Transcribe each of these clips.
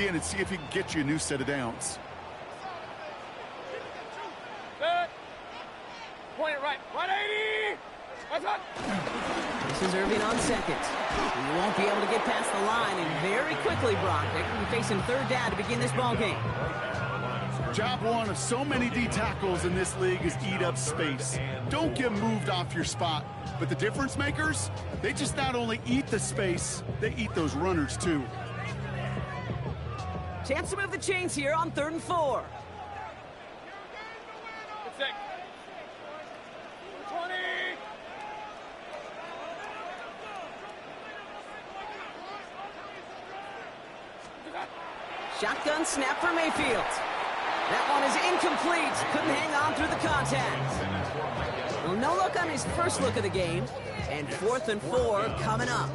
again and see if he can get you a new set of downs. Point it right. 180! That's up. This is Irving on second. He won't be able to get past the line, and very quickly, Brock, they're going to be facing third down to begin this ball game. Job one of so many D tackles in this league is eat up space. Don't get moved off your spot. But the difference makers, they just not only eat the space, they eat those runners too. Chance to move the chains here on 3rd and 4. Good six. 20! Shotgun snap for Mayfield. That one is incomplete. Couldn't hang on through the contact. Well, no luck on his first look of the game. And 4th and 4 coming up.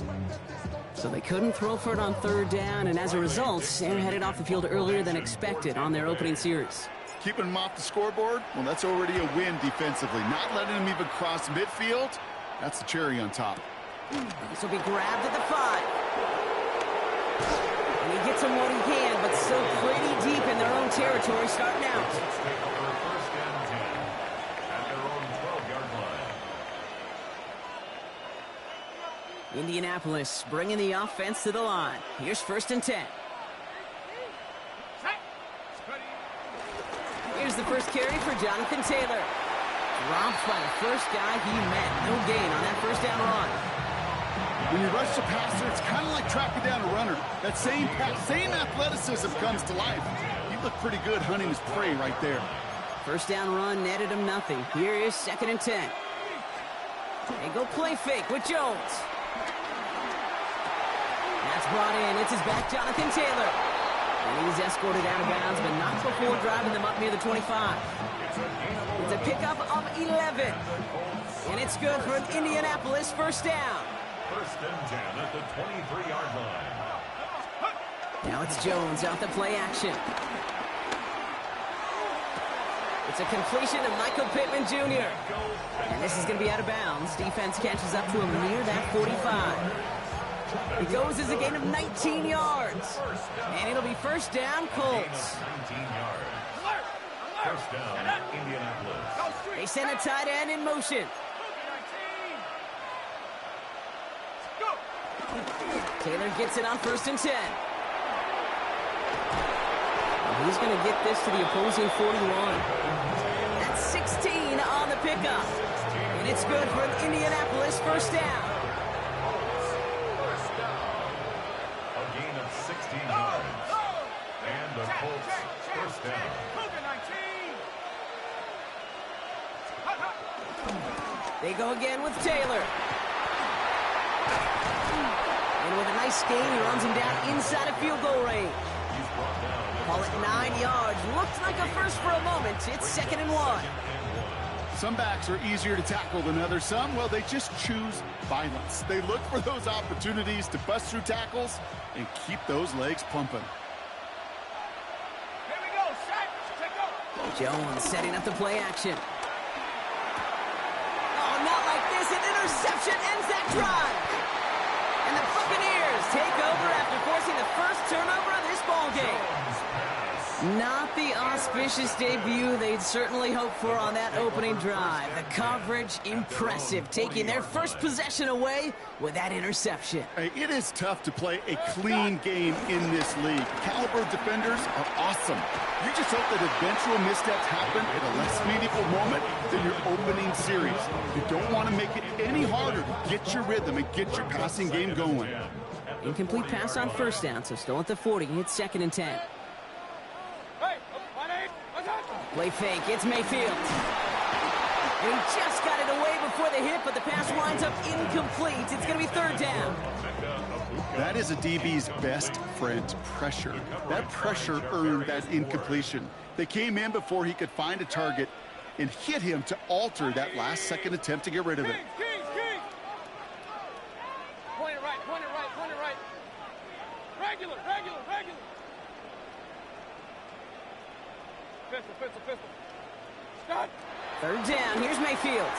So they couldn't throw for it on 3rd down, and as a result, they're headed off the field earlier than expected on their opening series. Keeping him off the scoreboard, well, that's already a win defensively. Not letting him even cross midfield, that's the cherry on top. This will be grabbed at the 5. And he gets him what he can, but still pretty deep in their own territory starting out. Indianapolis bringing the offense to the line. Here's 1st and 10. Here's the first carry for Jonathan Taylor. Dropped by the first guy he met. No gain on that 1st down run. When you rush the passer, it's kind of like tracking down a runner. That same athleticism comes to life. He looked pretty good hunting his prey right there. 1st down run netted him nothing. Here is 2nd and 10. They go play fake with Jones. That's brought in. It's his back, Jonathan Taylor. And he's escorted out of bounds, but not before driving them up near the 25. It's a pickup of 11. And it's good for an Indianapolis 1st down. 1st and 10 at the 23-yard line. Now it's Jones out the play action. It's a completion to Michael Pittman Jr. And this is going to be out of bounds. Defense catches up to him near that 45. It goes as a gain of 19 yards. And it'll be 1st down, Colts. 19 yards. 1st down, Indianapolis. They send a tight end in motion. Taylor gets it on 1st and 10. And he's going to get this to the opposing 41. That's 16 on the pickup. And it's good for an Indianapolis 1st down. A gain of 16 yards. And the Colts 1st down. They go again with Taylor. And with a nice gain, he runs him down inside of field goal range. Call it 9 yards. Looked like a first for a moment. It's 2nd and 1. Some backs are easier to tackle than others. Some, well, they just choose violence. They look for those opportunities to bust through tackles and keep those legs pumping. Here we go, set, Jones setting up the play action. Oh, not like this. An interception ends that drive. And the Buccaneers take over after forcing the first turnover of this ball game. Not the auspicious debut they'd certainly hoped for on that opening drive. The coverage, impressive, taking their first possession away with that interception. Hey, it is tough to play a clean game in this league. Caliber defenders are awesome. You just hope that eventual missteps happen at a less meaningful moment than your opening series. You don't want to make it any harder to get your rhythm and get your passing game going. Incomplete pass on 1st down, so still at the 40. It's 2nd and 10. Play fake, it's Mayfield. And he just got it away before the hit, but the pass winds up incomplete. It's going to be 3rd down. That is a DB's best friend, pressure. That pressure earned that incompletion. They came in before he could find a target and hit him to alter that last-second attempt to get rid of it. King. Point it right. Regular. Pistol. Stop. 3rd down, here's Mayfield.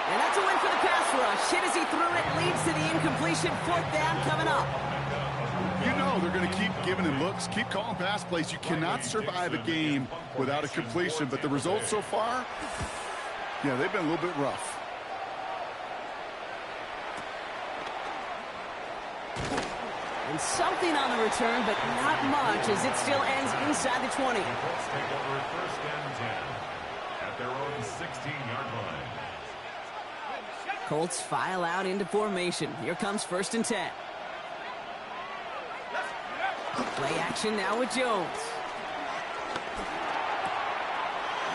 And that's a win for the pass rush. Hit as he threw it, leads to the incompletion. 4th down coming up. You know they're going to keep giving him looks, keep calling pass plays. You cannot survive a game without a completion, but the results so far, yeah, they've been a little bit rough. And something on the return, but not much, as it still ends inside the 20. Colts take over first and 10 at their own 16-yard line. Colts file out into formation. Here comes first and 10. Play action now with Jones.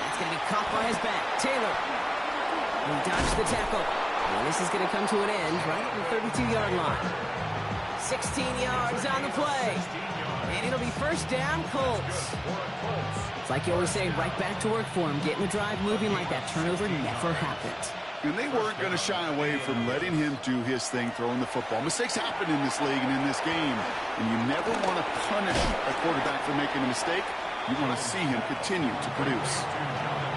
That's going to be caught by his back. Taylor. He dodged the tackle. And this is going to come to an end right at the 32-yard line. 16 yards on the play. And it'll be first down, Colts. It's like you always say, right back to work for him. Getting the drive moving like that turnover never happened. And they weren't going to shy away from letting him do his thing, throwing the football. Mistakes happen in this league and in this game. And you never want to punish a quarterback for making a mistake. You want to see him continue to produce.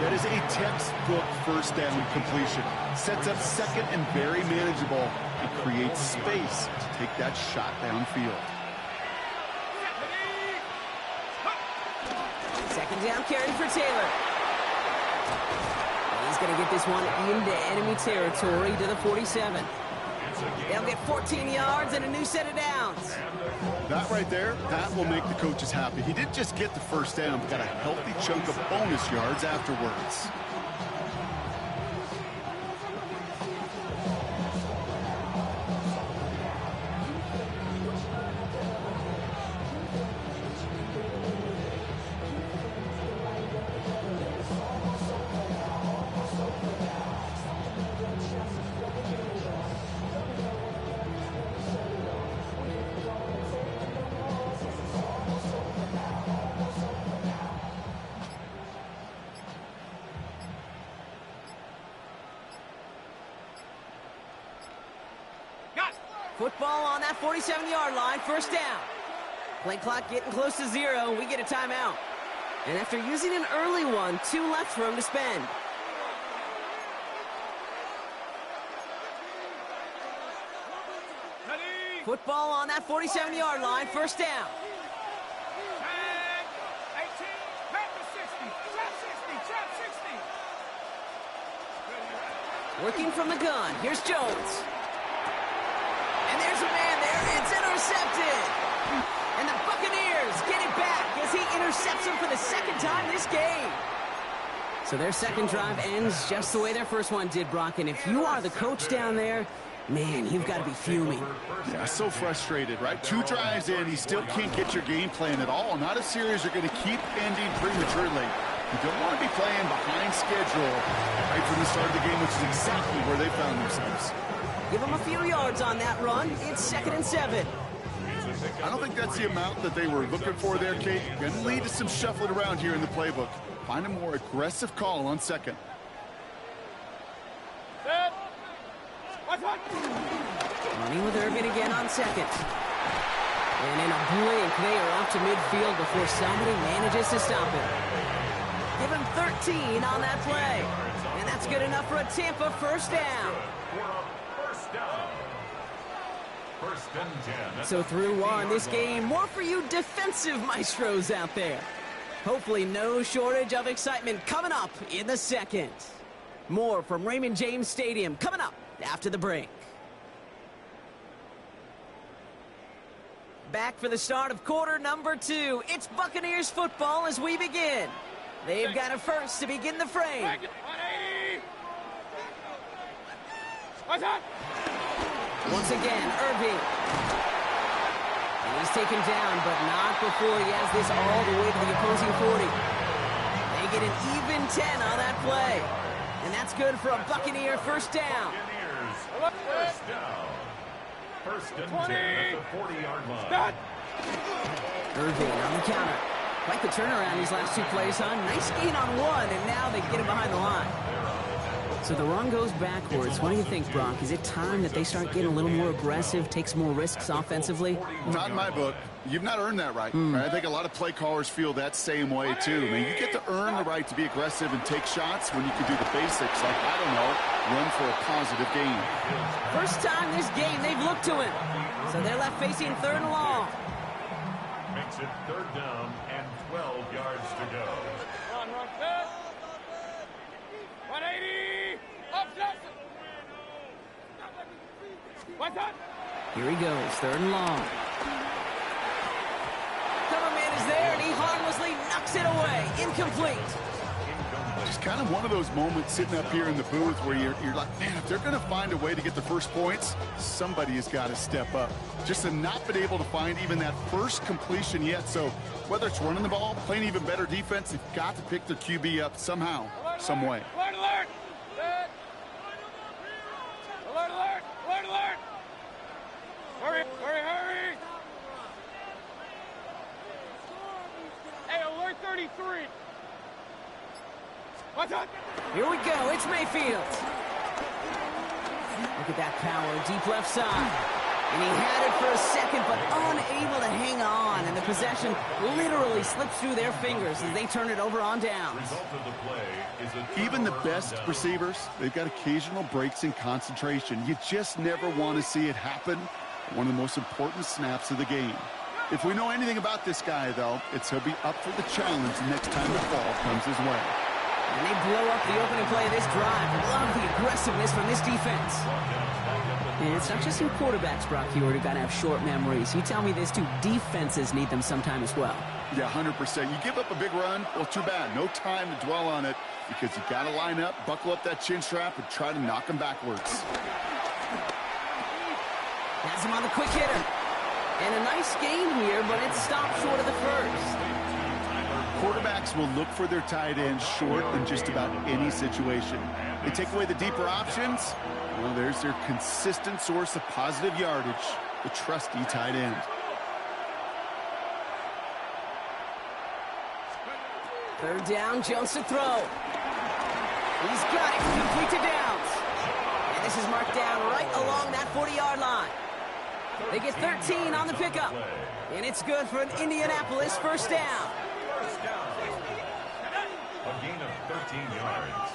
That is a textbook first down completion. Sets up second and very manageable. It creates space to take that shot downfield. Second down carry for Taylor. He's going to get this one into enemy territory to the 47. They'll get 14 yards and a new set of downs. That right there, that will make the coaches happy. He didn't just get the first down, but got a healthy chunk of bonus yards afterwards. Football on that 47-yard line, first down. Play clock getting close to 0. We get a timeout. And after using an early one, 2 left for him to spend. Football on that 47-yard line, first down. 18, back to 60, trap 60, trap 60. Working from the gun, here's Jones. And there's a man there. It's intercepted. And the Buccaneers get it back as he intercepts him for the second time this game. So their second drive ends just the way their first one did, Brock. And if you are the coach down there, man, you've got to be fuming. Yeah, so frustrated, right? 2 drives in, you still can't get your game plan at all. Not a series you're going to keep ending prematurely. You don't want to be playing behind schedule right from the start of the game, which is exactly where they found themselves. Give them a few yards on that run. It's 2nd and 7. I don't think that's the amount that they were looking for there, Kate. Going to lead to some shuffling around here in the playbook. Find a more aggressive call on second. Set. Watch one. Running with Irvin again on second. And in a blink, they are off to midfield before somebody manages to stop him. Give him 13 on that play. And that's good enough for a Tampa first down. First and 10. So through one, this game, more for you defensive maestros out there. Hopefully no shortage of excitement coming up in the second. More from Raymond James Stadium coming up after the break. Back for the start of quarter number 2. It's Buccaneers football as we begin. They've got a first to begin the frame. 180. Watch out. Once again, Irving. And he's taken down, but not before he has this all the way to the opposing 40. They get an even 10 on that play. And that's good for a Buccaneer first down. First down. First and 10 at the 40-yard line. Stop. Irving on the counter. Quite the turnaround these last 2 plays, huh? Nice gain on 1, and now they get him behind the line. So the run goes backwards. What do you think, Brock? Is it time that they start getting a little more aggressive, take some more risks offensively? Not in my book. You've not earned that right. I think a lot of play callers feel that same way, too. I mean, you get to earn the right to be aggressive and take shots when you can do the basics, like, I don't know, run for a positive gain. First time this game they've looked to him. So they're left facing 3rd and long. makes it 3rd down and 12 yards to go. Run, set. 180. Up, Johnson. What's up? Here he goes, 3rd and long. Cover man is there, and he harmlessly knocks it away. Incomplete. Just kind of one of those moments sitting up here in the booth where you're like, man, if they're going to find a way to get the first points, somebody has got to step up. Just to not been able to find even that first completion yet. So whether it's running the ball, playing even better defense, they've got to pick their QB up somehow, some way. Alert, alert. Set. Alert, alert. Alert, alert. Hurry, hurry, hurry. Hey, alert 33. What's up? Here we go, it's Mayfield. Look at that power, deep left side. And he had it for a second, but unable to hang on. And the possession literally slips through their fingers as they turn it over on downs. Result of the play is a Even the best receivers, they've got occasional breaks in concentration. You just never want to see it happen. One of the most important snaps of the game. If we know anything about this guy, though, it's he'll be up for the challenge next time the ball comes his way. And they blow up the opening play of this drive. Love the aggressiveness from this defense. And it's not just your quarterbacks, Brock Hewitt, who got to have short memories. You tell me this too, defenses need them sometime as well. Yeah, 100%. You give up a big run, well, too bad. No time to dwell on it because you got to line up, buckle up that chin strap, and try to knock him backwards. Has him on the quick hitter. And a nice gain here, but it stopped short of the first. Quarterbacks will look for their tight ends short in just about any situation. They take away the deeper options. Well, there's their consistent source of positive yardage, the trusty tight end. Third down, Jones to throw. He's got it, complete to Downs. And this is marked down right along that 40-yard line. They get 13 on the pickup. And it's good for an Indianapolis first down. a gain of 13 yards.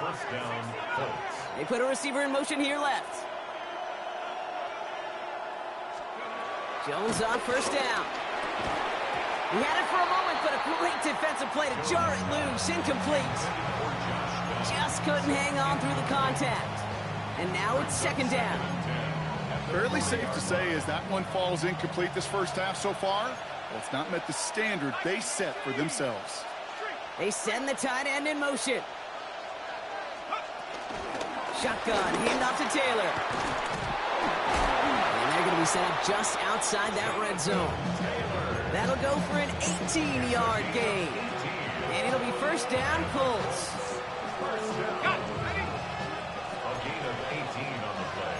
First down, Colts. They put a receiver in motion here left. Jones on first down. He had it for a moment, but a great defensive play to jar it loose. Incomplete. Just couldn't hang on through the contact. And now it's second down. Fairly safe to say as that one falls incomplete this first half so far, well, it's not met the standard they set for themselves. They send the tight end in motion. Shotgun, handoff to Taylor. And they're going to be set up just outside that red zone. That'll go for an 18-yard gain. And it'll be first down, Colts. A gain of 18 on the play.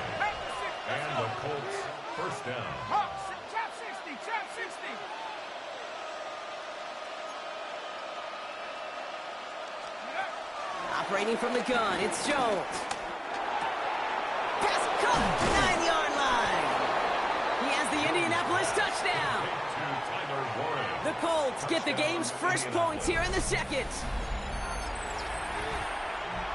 And the Colts first down. Chop 60, chop 60. Operating from the gun, it's Jones. Pass caught, 9-yard line. He has the Indianapolis touchdown. The Colts get the game's first points here in the second.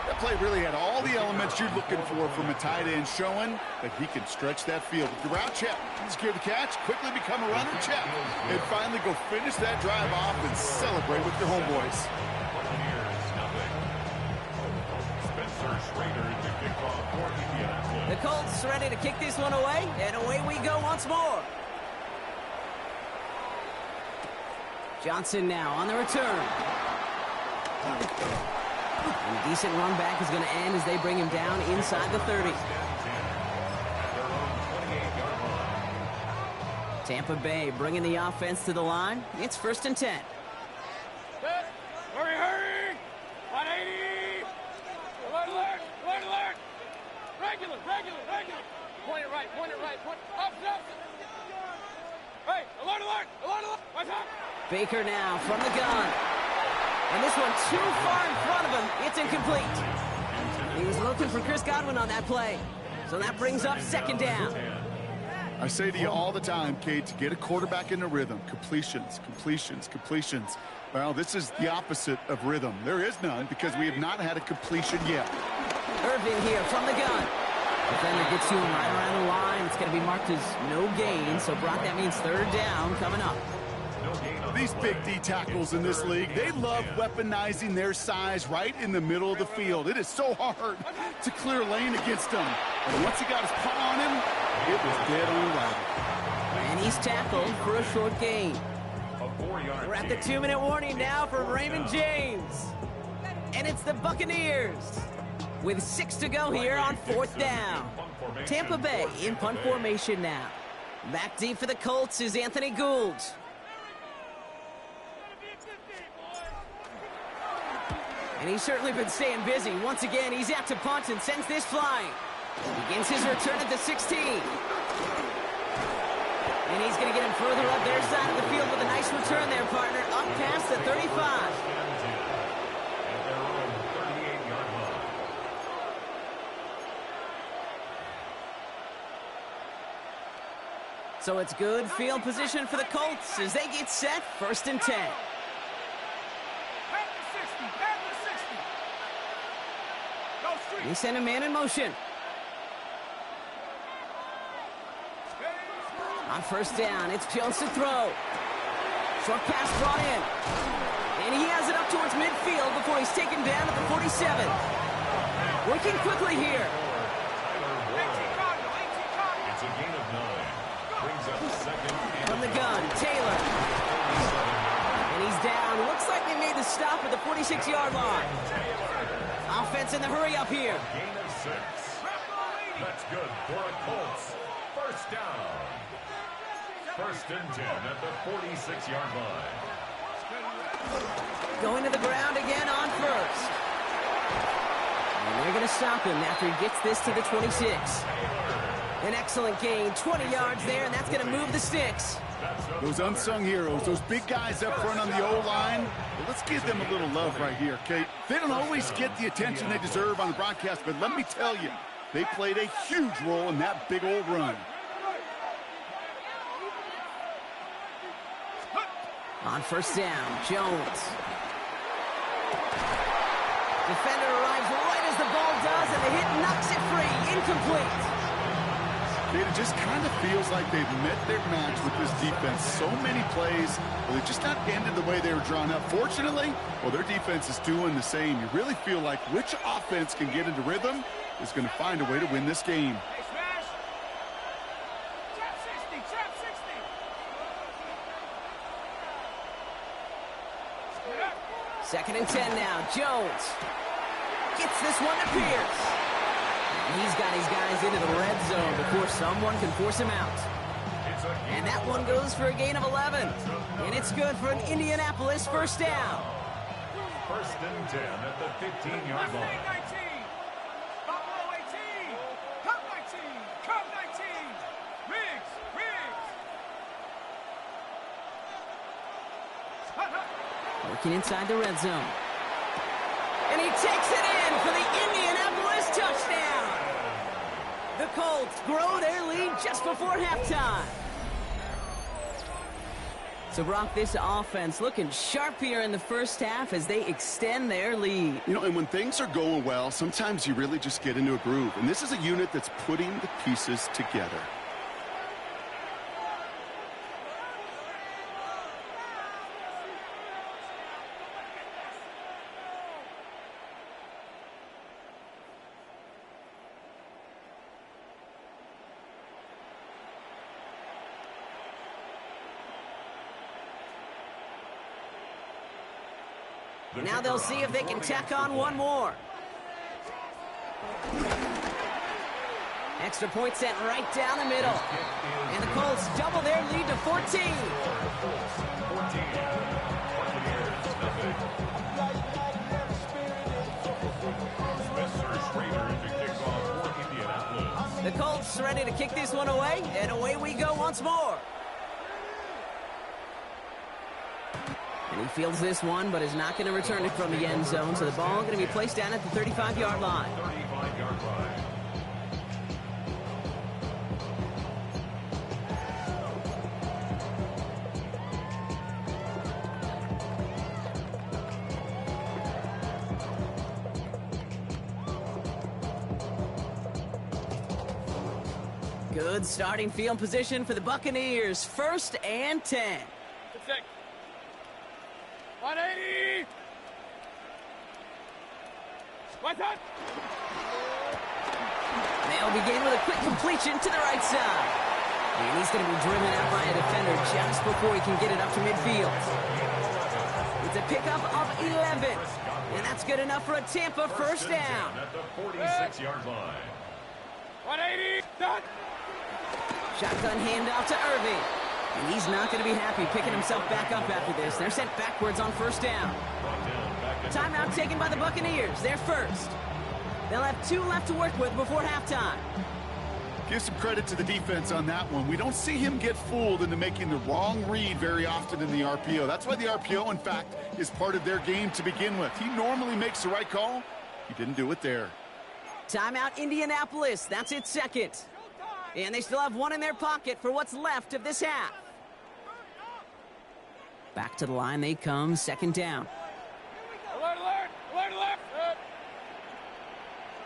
That play really had all the elements you're looking for from a tight end, showing that he can stretch that field. With the route check, secure the catch, quickly become a runner check, and finally go finish that drive off and celebrate with your homeboys. The Colts ready to kick this one away, and away we go once more. Johnson now on the return. And a decent run back is going to end as they bring him down inside the 30. Tampa Bay bringing the offense to the line. It's first and 10. Set. Hurry, hurry. 180. Alert, alert, alert, alert. Regular, regular, regular. Point it right, point it right. Point up, up. Hey, alert, alert, alert, alert. What's up? Baker now from the gun. And this one too far in front of him. It's incomplete. He was looking for Chris Godwin on that play. So that brings up second down. I say to you all the time, Kate, to get a quarterback in a rhythm, completions, completions, completions. Well, this is the opposite of rhythm. There is none because we have not had a completion yet. Irvin here from the gun. Defender gets to him right around the line. It's going to be marked as no gain. So, Brock, that means third down coming up. These big D tackles in this league, they love weaponizing their size right in the middle of the field. It is so hard to clear lane against them. And once he got his paw on him, it was dead on arrival. And he's tackled for a short gain. We're at the 2-minute warning now for Raymond James. And it's the Buccaneers with 6 to go here on 4th down. Tampa Bay in punt formation now. Back deep for the Colts is Anthony Gould. And he's certainly been staying busy. Once again, he's out to punt and sends this flying. Begins his return at the 16. And he's going to get him further up their side of the field with a nice return there, partner. Up past the 35. So it's good field position for the Colts as they get set, 1st and 10. He sent a man in motion. On 1st down, it's Jones to throw. Short pass brought in. And he has it up towards midfield before he's taken down at the 47. Working quickly here. It's a gain of 9. Brings up 2nd. From the gun, Taylor. And he's down. Looks like they made the stop at the 46-yard line. Offense in the hurry up here. Gain of 6. That's good for the Colts. 1st down. 1st and 10 at the 46-yard line. Going to the ground again on 1st. And they're going to stop him after he gets this to the 26. An excellent gain, 20 yards there, and that's going to move the sticks. Those unsung heroes, those big guys up front on the O-line, well, let's give them a little love right here, okay? They don't always get the attention they deserve on the broadcast, but let me tell you, they played a huge role in that big old run. On 1st down, Jones. Defender arrives right as the ball does, and the hit knocks it free. Incomplete. It just kind of feels like they've met their match with this defense. So many plays, well, they just not ended the way they were drawn up. Fortunately, well, their defense is doing the same. You really feel like which offense can get into rhythm is going to find a way to win this game. Second and 10 now. Jones gets this one to Pierce. And he's got his guys into the red zone before someone can force him out. And that one goes for a gain of 11. And it's good for an Indianapolis 1st down. 1st and 10 at the 15-yard line. Working inside the red zone. And he takes it in for the Indianapolis touchdown. The Colts grow their lead just before halftime. So, Brock, this offense looking sharp here in the 1st half as they extend their lead. You know, and when things are going well, sometimes you really just get into a groove. And this is a unit that's putting the pieces together. Now they'll see if they can tack on one more. Extra point sent right down the middle. And the Colts double their lead to 14. The Colts ready to kick this one away, and away we go once more. And he fields this one, but is not going to return it from the end zone. So the ball going to be placed down at the 35-yard line. 35-yard line. Good starting field position for the Buccaneers. 1st and 10. 180. What's up? They'll begin with a quick completion to the right side. And he's going to be driven out by a defender just before he can get it up to midfield. It's a pickup of 11. And that's good enough for a Tampa first down. At the 46-yard line. 180. Done. Shotgun handoff to Irving. And he's not going to be happy picking himself back up after this. They're sent backwards on first down. Timeout taken by the Buccaneers. They're first. They'll have 2 left to work with before halftime. Give some credit to the defense on that one. We don't see him get fooled into making the wrong read very often in the RPO. That's why the RPO, in fact, is part of their game to begin with. He normally makes the right call. He didn't do it there. Timeout Indianapolis. That's its second. And they still have 1 in their pocket for what's left of this half. Back to the line they come, second down. Alert, alert. Alert, alert.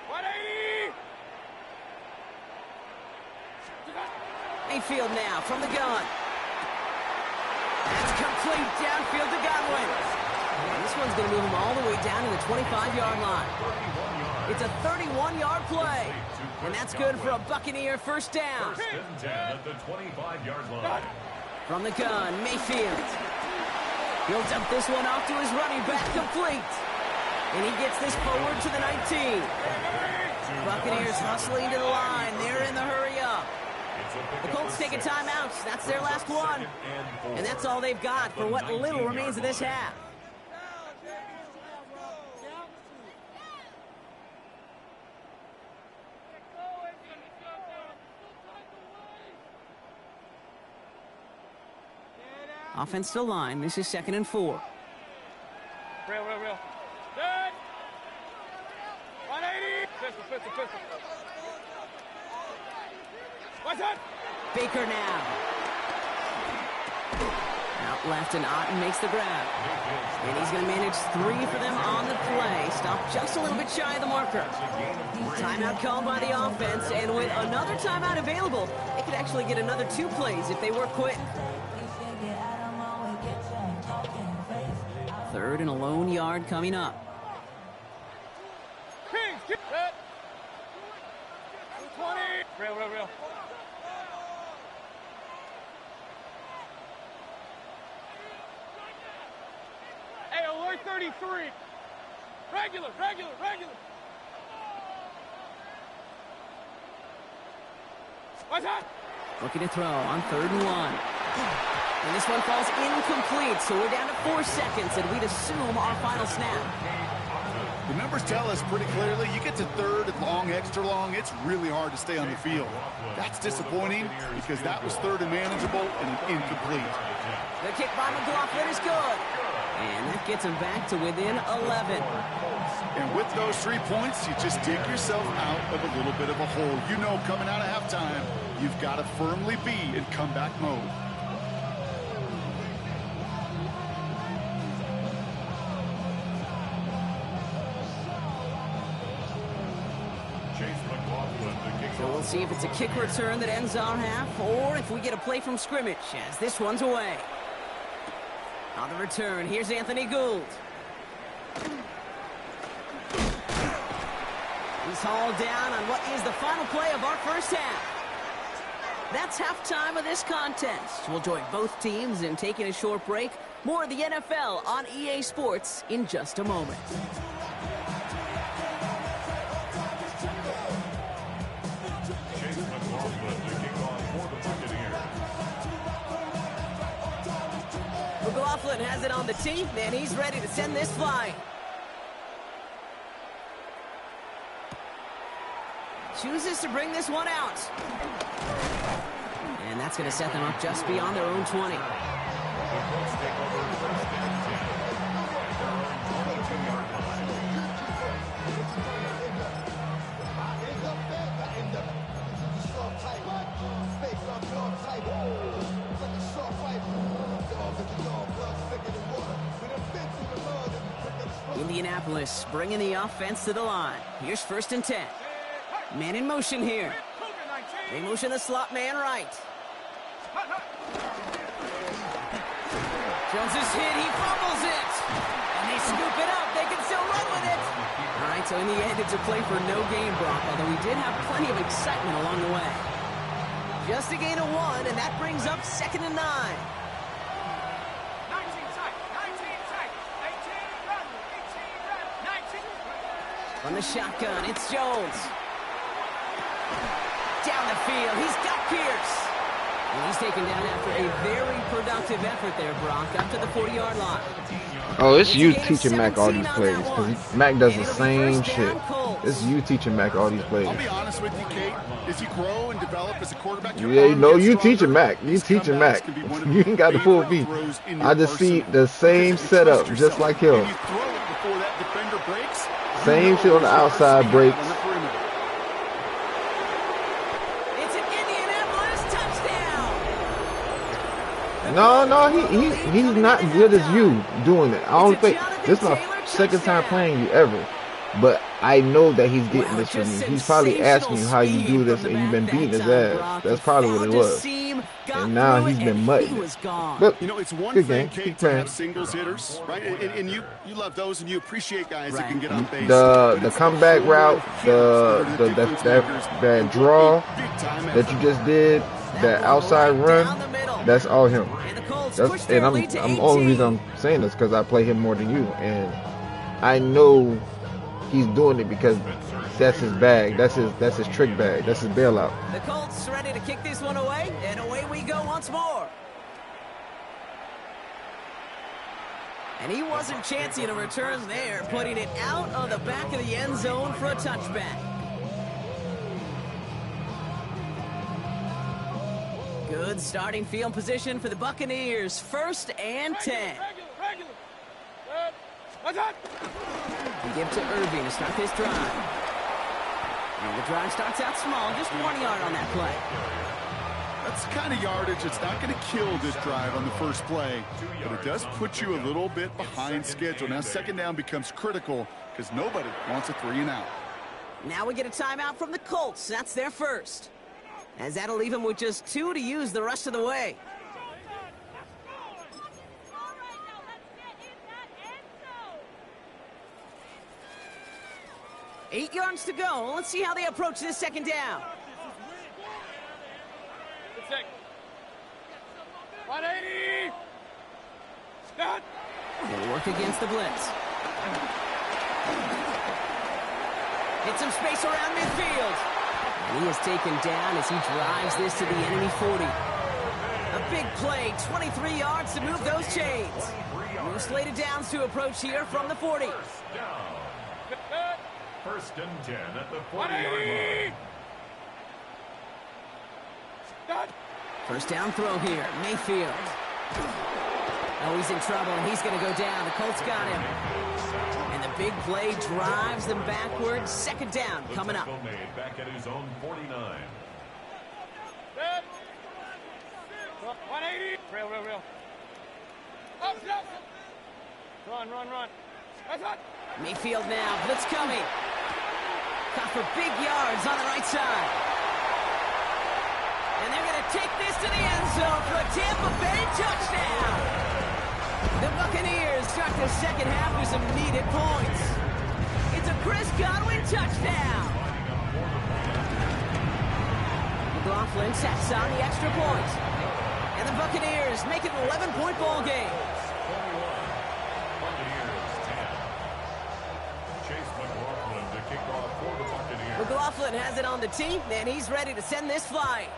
180. Mayfield now from the gun. That's complete downfield to Godwin. And this one's going to move him all the way down to the 25-yard line. It's a 31-yard play. And that's good for a Buccaneer first down. First and 10 at the 25-yard line. From the gun, Mayfield. He'll dump this one off to his running back, complete. And he gets this forward to the 19. Buccaneers hustling to the line. They're in the hurry up. The Colts take a timeout. That's their last one. And that's all they've got for what little remains of this half. Offensive line. This is 2nd and 4. Real. Dead. 180. Pistol. What's up? Baker now. Out left, and Otten makes the grab. And he's going to manage 3 for them on the play. Stopped just a little bit shy of the marker. Timeout called by the offense, and with another timeout available, they could actually get another 2 plays if they work quick. 3rd and a lone yard coming up. Kings, get set. 20. Real. Hey, alert 33. Regular. What's that? Looking to throw on 3rd and 1. And this one falls incomplete, so we're down to 4 seconds, and we'd assume our final snap. The numbers tell us pretty clearly, you get to 3rd and long, extra long, it's really hard to stay on the field. That's disappointing because that was 3rd and manageable and an incomplete. The kick by McLaughlin is good. And that gets him back to within 11. And with those 3 points, you just dig yourself out of a little bit of a hole. You know, coming out of halftime, you've got to firmly be in comeback mode. So we'll see if it's a kick return that ends our half, or if we get a play from scrimmage, as this one's away. On the return, here's Anthony Gould. He's hauled down on what is the final play of our first half. That's halftime of this contest. We'll join both teams in taking a short break. More of the NFL on EA Sports in just a moment. McLaughlin has it on the tee, and he's ready to send this flying. Chooses to bring this one out. And that's going to set them up just beyond their own 20. Indianapolis bringing the offense to the line. Here's 1st and 10. Man in motion here. They motion the slot man right. Jones is hit. He fumbles it. And they scoop it up. They can still run with it. All right, so in the end, it's a play for no gain, Brock, although we did have plenty of excitement along the way. Just a gain of 1, and that brings up 2nd and 9. 19 tight, 19 tight, 18 run, 18 run, 19. From the shotgun, it's Jones. Down the field, he's got Pierce. And he's taken down after a very productive effort there, Brock, up to the 40-yard line. Oh, it's you teaching Mac all these plays, because Mac does the same shit. It's you teaching Mac all these plays. I'll be honest with you, Kate. As you grow and develop as a quarterback, Yeah, you know, you teaching Mac. You teaching Mac. You ain't got the full beat. I just see the same setup, just like him. Same shit on the outside breaks. It's an Indianapolis touchdown. No, he's not good as you doing it. I don't think this is my second time playing you ever, but I know that he's getting this from you. He's probably asking you how you do this, and you've been beating his ass. That's probably what it was. And now he's been mutting it. But you know, it's one good thing, game. Kate, to have singles hitters, right? And you love those, and you appreciate guys that can get on base. The comeback route, that draw that you just did, that outside run, that's all him. And I'm the only reason I'm saying this because I play him more than you, and I know he's doing it because that's his bag. That's his trick bag. That's his bailout. The Colts ready to kick this one away, and away we go once more. And he wasn't chancing a return there, putting it out of the back of the end zone for a touchback. Good starting field position for the Buccaneers. 1st and 10. Regular. Good. What's up? We give to Irving to start this drive. And the drive starts out small, just 1 yard on that play. That's the kind of yardage that's not going to kill this drive on the first play, but it does put you a little bit behind schedule. Now, 2nd down becomes critical because nobody wants a 3-and-out. Now we get a timeout from the Colts. That's their first. As that'll leave them with just 2 to use the rest of the way. Eight yards to go. Let's see how they approach this 2nd down. 180. Stop. They'll work against the blitz. Get some space around midfield. And he is taken down as he drives this to the enemy 40. A big play, 23 yards to move those chains. New slated downs to approach here from the 40. 1st and 10 at the 40-yard line. Stop. First down throw here, Mayfield. Oh, he's in trouble, and he's going to go down. The Colts got him. And the big play drives them backwards. 2nd down coming up. Made back at his own 49. Good. 180. Real. Up. Run. That's hot. Mayfield now, blitz coming. Caught for big yards on the right side. And they're going to take this to the end zone for a Tampa Bay touchdown. The Buccaneers start the 2nd half with some needed points. It's a Chris Godwin touchdown. McLaughlin sets on the extra point. And the Buccaneers make it an 11-point ball game. McLaughlin has it on the tee, and he's ready to send this flying.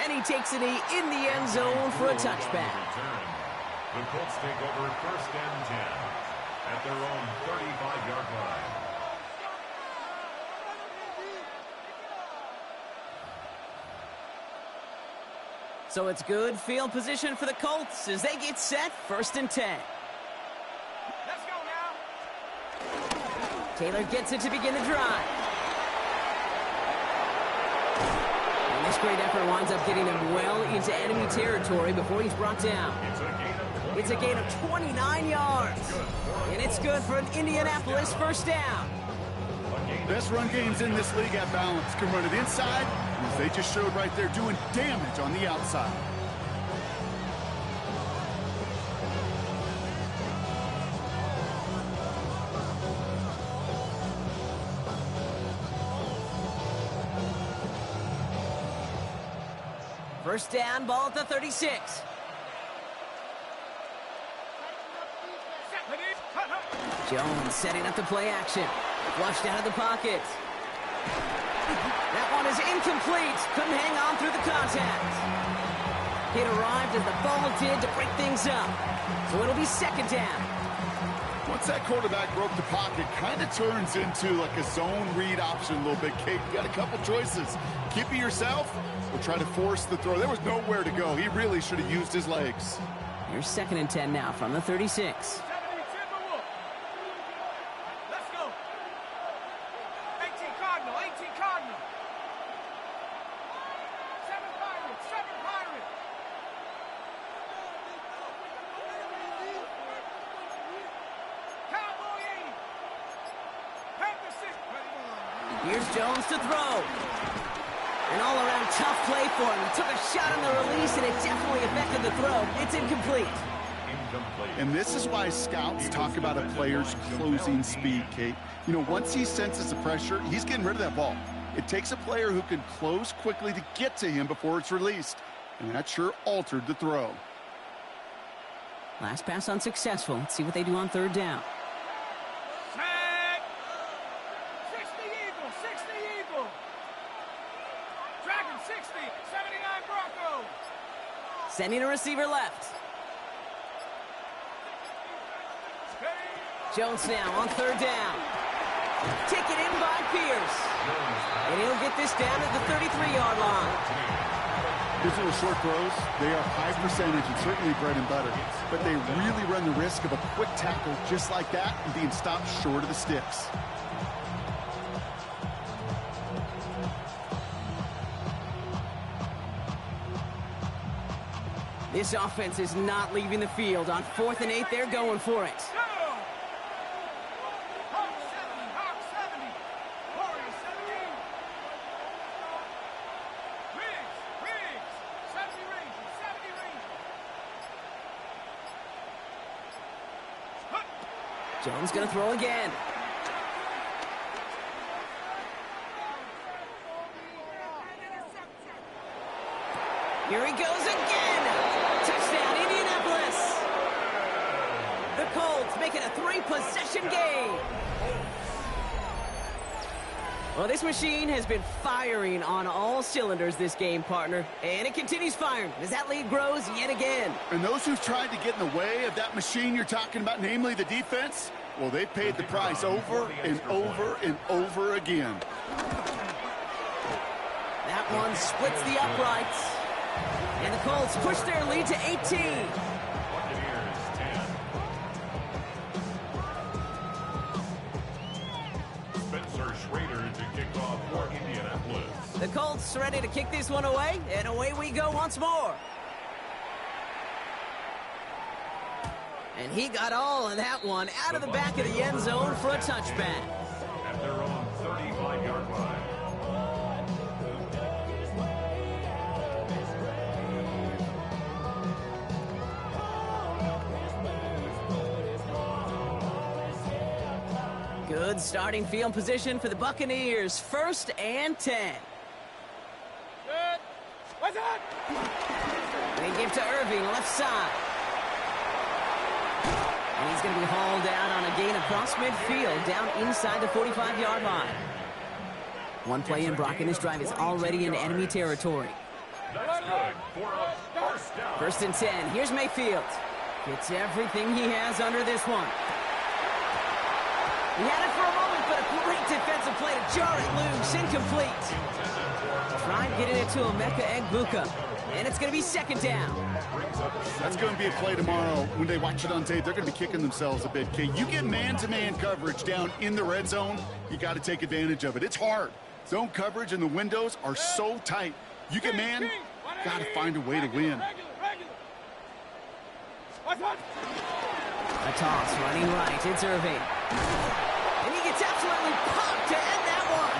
And he takes it in the end zone for a touchback. The Colts take over 1st and 10 at their own 35-yard line. So it's good field position for the Colts as they get set 1st and 10. Let's go now. Taylor gets it to begin the drive. And this great effort winds up getting him well into enemy territory before he's brought down. It's a gain of 29 yards. And it's good for an Indianapolis 1st down. Best run games in this league at balance. Can run it inside, as they just showed right there, doing damage on the outside. First down, ball at the 36. Jones setting up the play action. Flushed out of the pocket. That one is incomplete. Couldn't hang on through the contact. It arrived as the ball did to break things up. So it'll be second down. Once that quarterback broke the pocket, kind of turns into like a zone read option a little bit, Kate. You got a couple choices. Keep it yourself or try to force the throw. There was nowhere to go. He really should have used his legs. Here's 2nd and 10 now from the 36. Here's Jones to throw. An all-around tough play for him. He took a shot on the release, and it definitely affected the throw. It's incomplete. And this is why scouts talk about a player's closing speed, Kate. You know, once he senses the pressure, he's getting rid of that ball. It takes a player who can close quickly to get to him before it's released. And that sure altered the throw. Last pass unsuccessful. Let's see what they do on 3rd down. Sending a receiver left. Jones now on 3rd down. Taken in by Pierce. And he'll get this down at the 33-yard line. These little short throws, they are high percentage and certainly bread and butter. But they really run the risk of a quick tackle just like that and being stopped short of the sticks. This offense is not leaving the field. On 4th and 8, they're going for it. Jones going to throw again. Here he goes again. Touchdown, Indianapolis. The Colts make it a 3-possession game. Well, this machine has been firing on all cylinders this game, partner. And it continues firing as that lead grows yet again. And those who've tried to get in the way of that machine you're talking about, namely the defense, well, they paid the price over and over and over again. That one splits the uprights. And the Colts push their lead to 18. The Colts ready to kick this one away, and away we go once more. And he got all of that one out of the back of the end zone for a touchback. At their own 35-yard line. Good starting field position for the Buccaneers. 1st and 10. Good. What's up? They give to Irving, left side. And he's going to be hauled out on a gain across midfield, down inside the 45-yard line. One play in, Brock, and this drive is already in enemy territory. That's good for a first down. 1st and 10. Here's Mayfield. Gets everything he has under this one. He had it for a moment, but a great defensive play to jar it loose. Incomplete. Tried getting it to Emeka Egbuka. And it's going to be 2nd down. That's going to be a play tomorrow. When they watch it on tape, they're going to be kicking themselves a bit, Kate. You get man-to-man coverage down in the red zone, you got to take advantage of it. It's hard. Zone coverage and the windows are so tight. You get man, got to find a way to win. A toss running right. It's Irving. And he gets absolutely popped to end that one.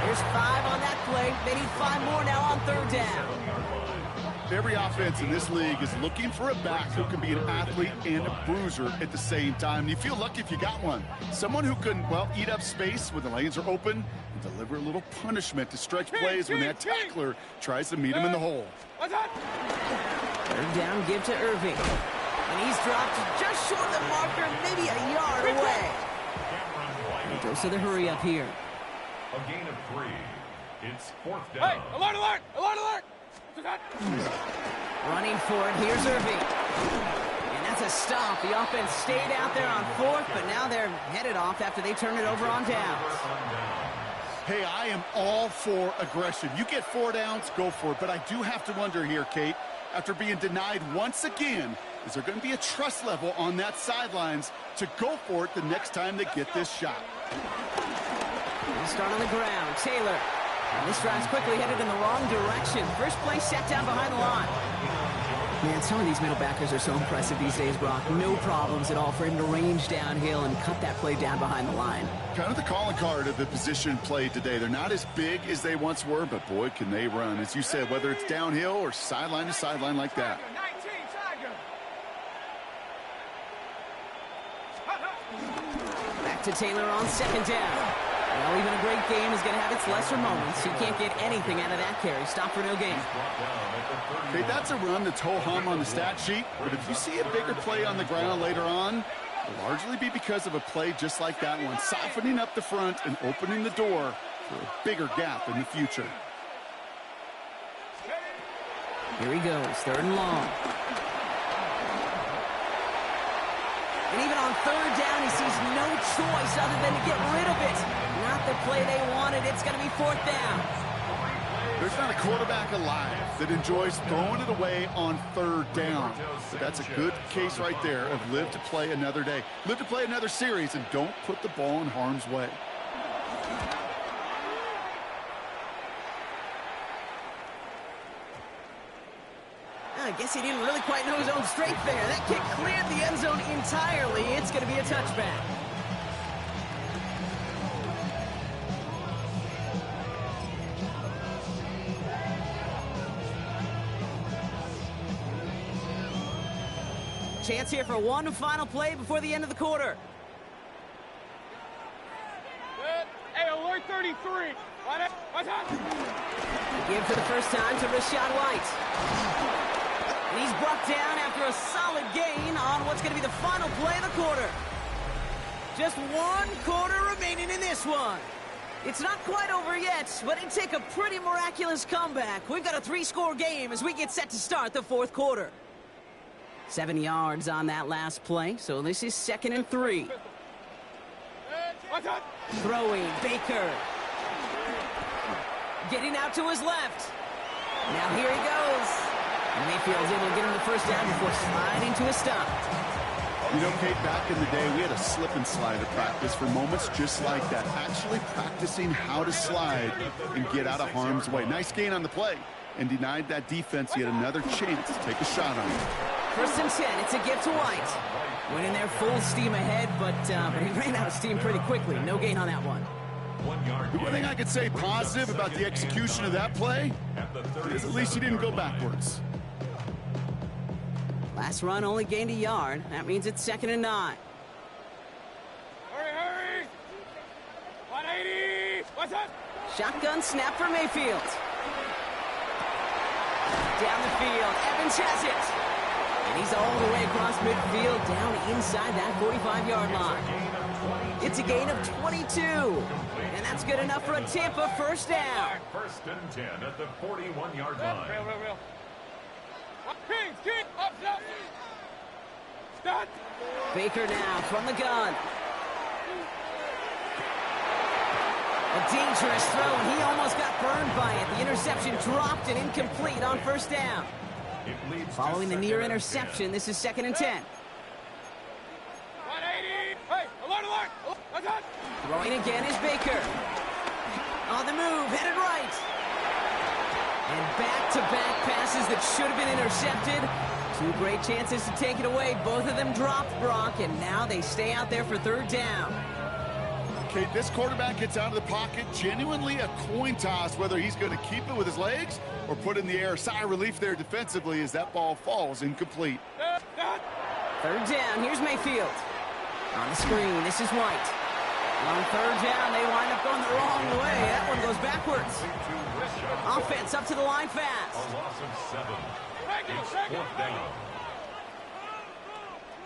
There's 5 on that play. They need 5 more now on 3rd down. Every offense in this league is looking for a back who can be an athlete and a bruiser at the same time. And you feel lucky if you got one. Someone who can, well, eat up space when the lanes are open and deliver a little punishment to stretch plays when that tackler tries to meet him in the hole. Third down, give to Irving. And he's dropped just short of the marker, maybe a yard away. He goes to the hurry up here. A gain of 3. It's 4th down. Hey, alert, alert, alert, alert. Running for it, here's Irving. And that's a stop. The offense stayed out there on 4th, but now they're headed off after they turn it over on downs. Hey, I am all for aggression. You get 4 downs, go for it. But I do have to wonder here, Kate, after being denied once again, is there going to be a trust level on that sidelines to go for it the next time they get this shot? They start on the ground. Taylor. And this drive's quickly headed in the wrong direction. First play set down behind the line. Man, some of these middle backers are so impressive these days, Brock. No problems at all for him to range downhill and cut that play down behind the line. Kind of the calling card of the position played today. They're not as big as they once were, but boy, can they run. As you said, whether it's downhill or sideline to sideline like that. Back to Taylor on 2nd down. Well, even a great game is going to have its lesser moments. He can't get anything out of that carry. Stop for no gain. Okay, that's a run that's ho-hum on the stat sheet, but if you see a bigger play on the ground later on, it'll largely be because of a play just like that one, softening up the front and opening the door for a bigger gap in the future. Here he goes, 3rd and long. And even on 3rd down, he sees no choice other than to get rid of it. Not the play they wanted. It's going to be 4th down. There's not a quarterback alive that enjoys throwing it away on 3rd down. But that's a good case right there of live to play another day. Live to play another series and don't put the ball in harm's way. I guess he didn't really quite know his own strength there. That kick cleared the end zone entirely. It's going to be a touchback. Chance here for one final play before the end of the quarter. Hey, alert 33. Give for the first time to Rachaad White. And he's brought down after a solid gain on what's going to be the final play of the quarter. Just 1 quarter remaining in this one. It's not quite over yet, but it'd take a pretty miraculous comeback. We've got a 3-score game as we get set to start the 4th quarter. 7 yards on that last play, so this is 2nd and 3. Throwing, Baker. Getting out to his left. Now here he goes. Mayfield's able to get him the first down before sliding to a stop. You know, Kate, back in the day, we had a slip and slide at practice for moments just like that. Actually practicing how to slide and get out of harm's way. Nice gain on the play. And denied that defense yet another chance to take a shot on him. 1st and 10. It's a gift to White. Went in there full steam ahead, but he ran out of steam pretty quickly. No gain on that one. The one thing I could say positive about the execution of that play is at least he didn't go backwards. Last run only gained a yard. That means it's 2nd and 9. Hurry, hurry. 180. What's up? Shotgun snap for Mayfield. Down the field. Evans has it. And he's all the way across midfield down inside that 45-yard line. It's a gain of 22. And that's good enough for a Tampa first down. 1st and 10 at the 41-yard line. Real. King, up. Start. Baker now from the gun. A dangerous throw, and he almost got burned by it. The interception dropped and incomplete on 1st down. Following the near interception, this is 2nd and 10. 180. Hey, alert. Throwing again is Baker. On the move, headed right. And back-to-back passes that should have been intercepted. 2 great chances to take it away. Both of them dropped, Brock, and now they stay out there for 3rd down. Okay, this quarterback gets out of the pocket, genuinely a coin toss, whether he's going to keep it with his legs or put it in the air. Sigh of relief there defensively as that ball falls incomplete. Third down, here's Mayfield. On the screen, this is White. On third down, they wind up going the wrong way. That one goes backwards. Offense up to the line fast. A loss of 7. It's 4th down.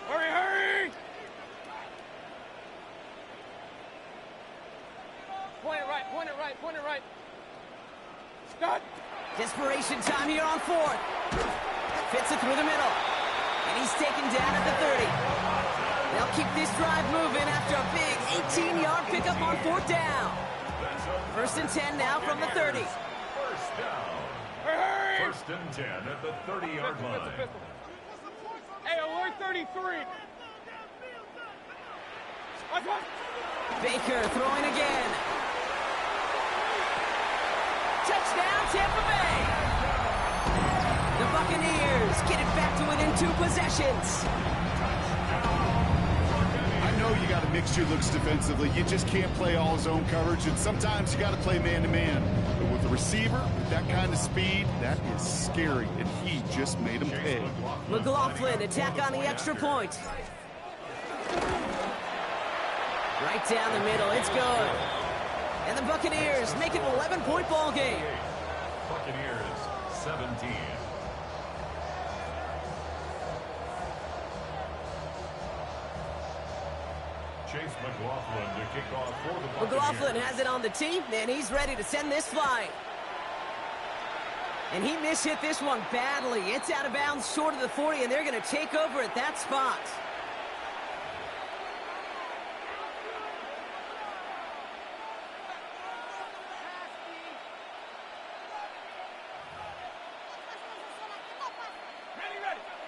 Hurry, hurry! Point it right, point it right, point it right. Scott! Desperation time here on 4th. Fits it through the middle. And he's taken down at the 30. They'll keep this drive moving after a big 18-yard pickup on 4th down. 1st and 10 now from the 30. 1st down. Hurry! 1st and 10 at the 30-yard line. Hey, alert 33. Watch, watch. Baker throwing again. Touchdown, Tampa Bay. The Buccaneers get it back to within 2 possessions. I know you got to mix your looks defensively. You just can't play all zone coverage, and sometimes you got to play man-to-man. But with a receiver with that kind of speed, that is scary, and he just made him pay. McLaughlin attack on the extra point. Right down the middle, it's good. And the Buccaneers make it an 11-point ball game. Buccaneers 17. Chase McLaughlin to kick off for the Buccaneers. McLaughlin has it on the tee, and he's ready to send this flying. And he mishit this one badly. It's out of bounds short of the 40, and they're going to take over at that spot.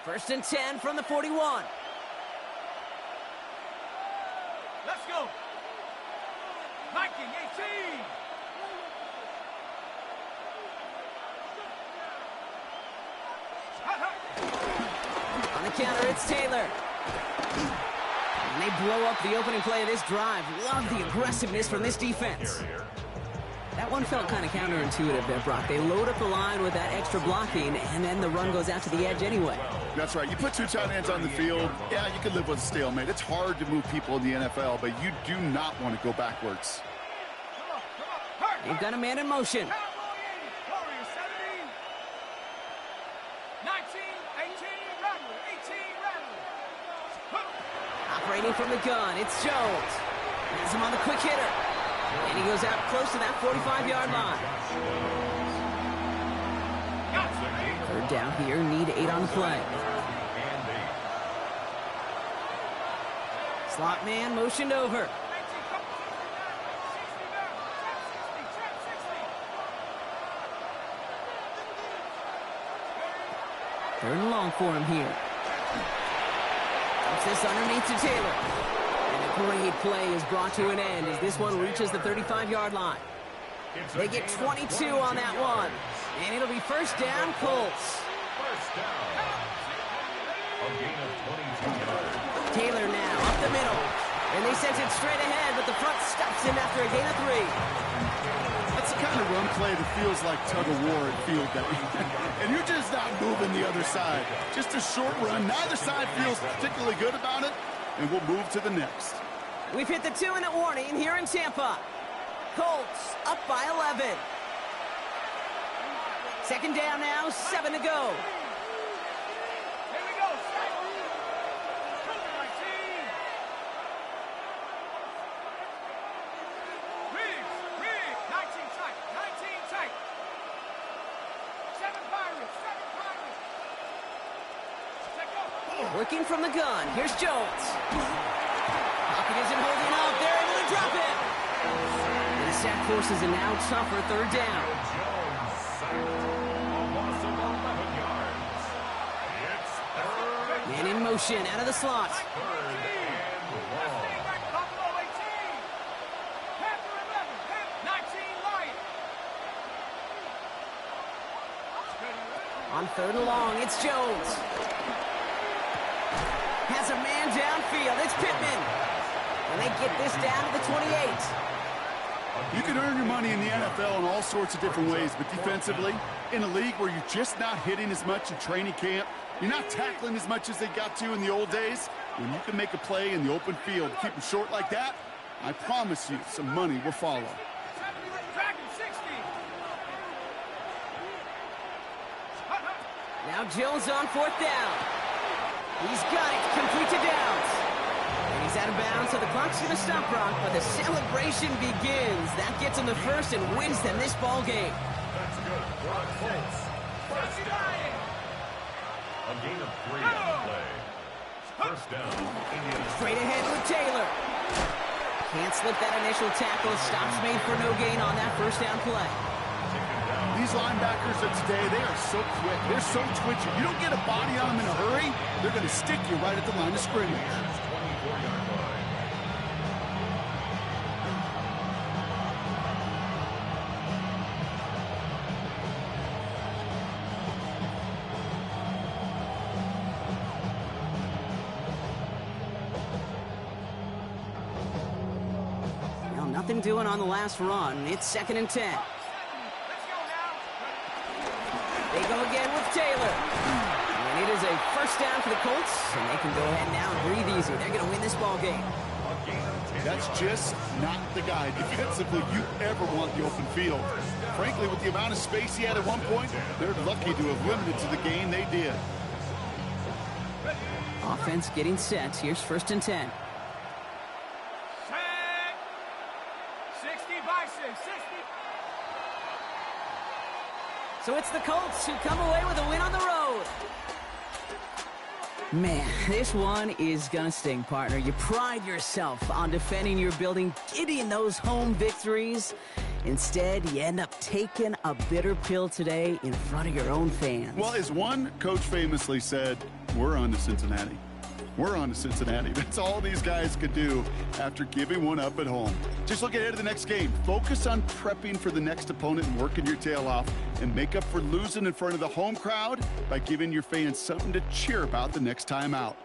First and 10 from the 41. Let's go. Viking 18. On the counter, it's Taylor. And they blow up the opening play of this drive. Love the aggressiveness from this defense. That one felt kind of counterintuitive there, Brock. They load up the line with that extra blocking, and then the run goes out to the edge anyway. That's right. You put 2 tight ends on the field, yeah, you can live with a stalemate. It's hard to move people in the NFL, but you do not want to go backwards. They've got a man in motion. 19, 18, Rattler, 18, Rattler. Operating from the gun, it's Jones. Has him on the quick hitter. And he goes out close to that 45-yard line. Third down here, need 8 on the play. Slot man motioned over. Third and long for him here. Dumps this underneath to Taylor. And a great play is brought to an end as this one reaches the 35-yard line. They get 22 on that one. And it'll be first down, Colts. First down. A gain of 22 yards. Taylor now up the middle. And they sent it straight ahead, but the front stops him after a gain of 3. That's the kind of run play that feels like tug-of-war at field day. And you're just not moving the other side. Just a short run. Neither side feels particularly good about it, and we'll move to the next. We've hit the 2-minute warning here in Tampa. Colts up by 11. Second down now, 7 to go. Here we go. 19 tight. 19 tight. 7 Pirates. 7 Pirates. Check go. Working from the gun. Here's Jones. Pocket isn't holding up. They're able to drop it. And the sack forces a now tougher third down. Jones sacked. A loss of 11 yards. It's third. Man in motion out of the slot. Third and long. Buffalo 18. Panther 11. 19 Lion. On third and long, it's Jones. Has a man downfield. It's Pittman. And they get this down to the 28. You can earn your money in the NFL in all sorts of different ways, but defensively, in a league where you're just not hitting as much in training camp, you're not tackling as much as they got to in the old days, when you can make a play in the open field, keep them short like that, I promise you some money will follow. Now Jones on 4th down. He's got it, complete to Downs. And he's out of bounds, so the clock's going to stop, Brock, but the celebration begins. That gets him the first and wins them this ball game. That's good for the Colts. First down. A gain of 3 on the play. First down, Indiana. Straight ahead with Taylor. Can't slip that initial tackle. Stops made for no gain on that first down play. These linebackers of today, they are so quick. They're so twitchy. You don't get a body on them in a hurry, they're going to stick you right at the line of scrimmage. 24-yard line. Well, nothing doing on the last run. It's 2nd and 10. They go again with Taylor. And it is a first down for the Colts, and they can go ahead now and breathe easy. They're going to win this ball game. That's just not the guy defensively you ever want the open field. Frankly, with the amount of space he had at one point, they're lucky to have limited to the gain they did. Offense getting set. Here's 1st and 10. Set. 60 by 6. 60. So it's the Colts who come away with a win on the road. Man, this one is gonna sting, partner. You pride yourself on defending your building, getting those home victories. Instead, you end up taking a bitter pill today in front of your own fans. Well, as one coach famously said, we're on to Cincinnati. We're on to Cincinnati. That's all these guys could do after giving one up at home. Just look ahead to the next game. Focus on prepping for the next opponent and working your tail off, and make up for losing in front of the home crowd by giving your fans something to cheer about the next time out.